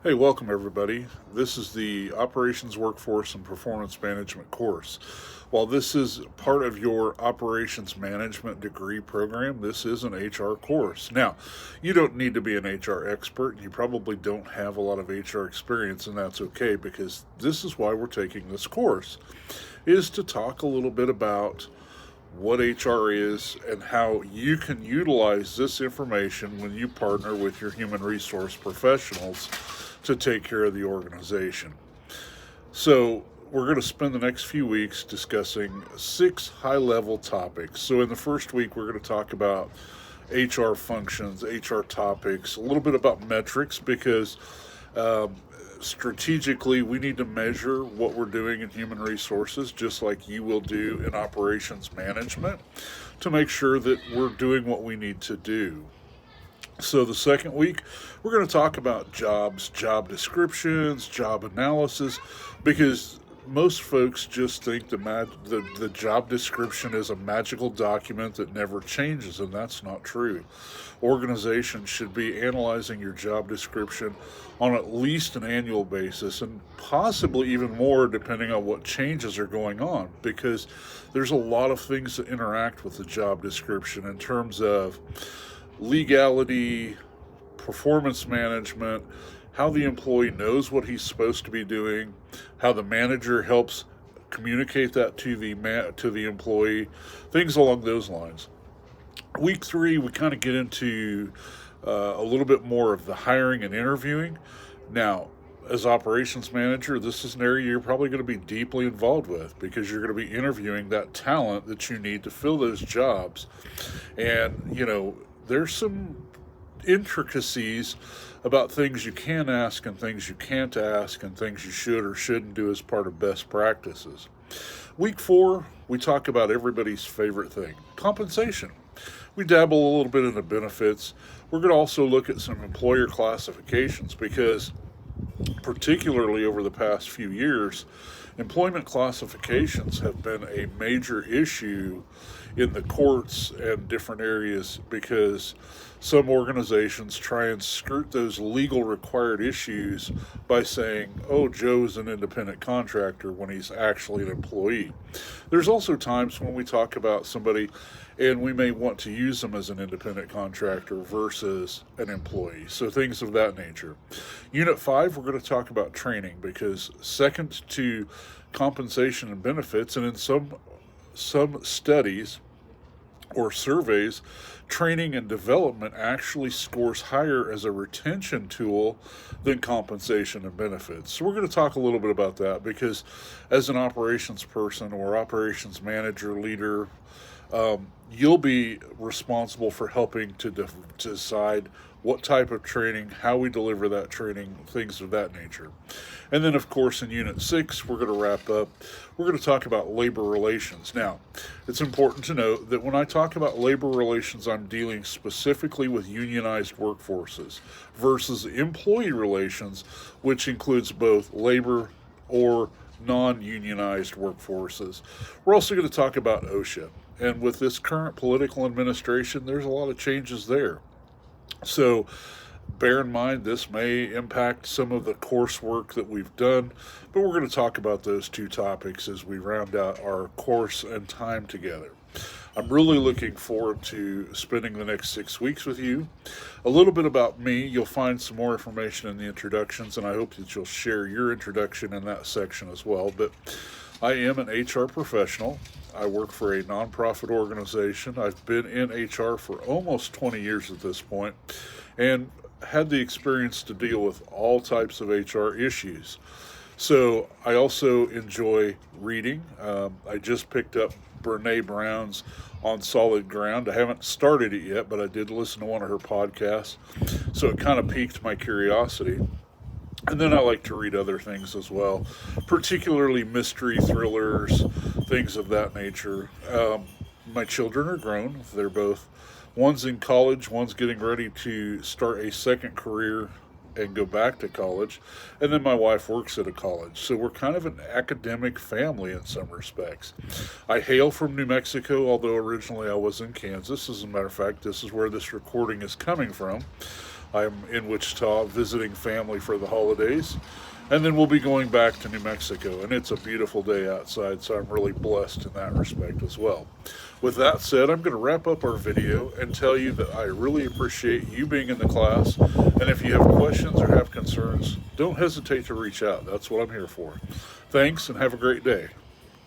Hey, welcome everybody. This is the Operations Workforce and Performance Management course. While this is part of your Operations Management degree program, this is an HR course. Now, you don't need to be an HR expert. You probably don't have a lot of HR experience, and that's okay because this is why we're taking this course, is to talk a little bit about what HR is and how you can utilize this information when you partner with your human resource professionals to take care of the organization. So, we're going to spend the next few weeks discussing 6 high level topics. So, in the first week, we're going to talk about HR functions, HR topics, a little bit about metrics because um, strategically we need to measure what we're doing in human resources just like you will do in operations management to make sure that we're doing what we need to do. So, the second week, we're going to talk about jobs, job descriptions, job analysis, because most folks just think the job description is a magical document that never changes, and that's not true. Organizations should be analyzing your job description on at least an annual basis, and possibly even more depending on what changes are going on, because there's a lot of things that interact with the job description in terms of legality, performance management, how the employee knows what he's supposed to be doing, how the manager helps communicate that to the employee, things along those lines. Week 3, we kind of get into a little bit more of the hiring and interviewing. Now, as operations manager, this is an area you're probably going to be deeply involved with because you're going to be interviewing that talent that you need to fill those jobs. And, there's some intricacies about things you can ask and things you can't ask and things you should or shouldn't do as part of best practices. Week 4, we talk about everybody's favorite thing, compensation. We dabble a little bit into benefits. We're going to also look at some employer classifications because, particularly over the past few years, employment classifications have been a major issue in the courts and different areas because some organizations try and skirt those legal required issues by saying, oh, Joe's an independent contractor when he's actually an employee. There's also times when we talk about somebody and we may want to use them as an independent contractor versus an employee. So things of that nature. Unit 5, we're going to talk about training because second to compensation and benefits, and in some studies or surveys, training and development actually scores higher as a retention tool than compensation and benefits. So we're going to talk a little bit about that because as an operations person or operations manager, leader, you'll be responsible for helping to decide what type of training, how we deliver that training, things of that nature. And then, of course, in Unit 6, we're going to wrap up. We're going to talk about labor relations. Now, it's important to note that when I talk about labor relations, I'm dealing specifically with unionized workforces versus employee relations, which includes both labor or non-unionized workforces. We're also going to talk about OSHA. And with this current political administration, there's a lot of changes there. So bear in mind this may impact some of the coursework that we've done, but we're going to talk about those two topics as we round out our course and time together. I'm really looking forward to spending the next 6 weeks with you. A little bit about me, you'll find some more information in the introductions, and I hope that you'll share your introduction in that section as well. But I am an HR professional. I work for a nonprofit organization. I've been in HR for almost 20 years at this point and had the experience to deal with all types of HR issues. So I also enjoy reading. I just picked up Brene Brown's On Solid Ground. I haven't started it yet, but I did listen to one of her podcasts. So it kind of piqued my curiosity. And then I like to read other things as well, particularly mystery thrillers, things of that nature. My children are grown. They're both, one's in college, one's getting ready to start a second career and go back to college. And then my wife works at a college. So we're kind of an academic family in some respects. I hail from New Mexico, although originally I was in Kansas. As a matter of fact, this is where this recording is coming from. I'm in Wichita visiting family for the holidays, and then we'll be going back to New Mexico. And it's a beautiful day outside, so I'm really blessed in that respect as well. With that said, I'm going to wrap up our video and tell you that I really appreciate you being in the class. And if you have questions or have concerns, don't hesitate to reach out. That's what I'm here for. Thanks, and have a great day.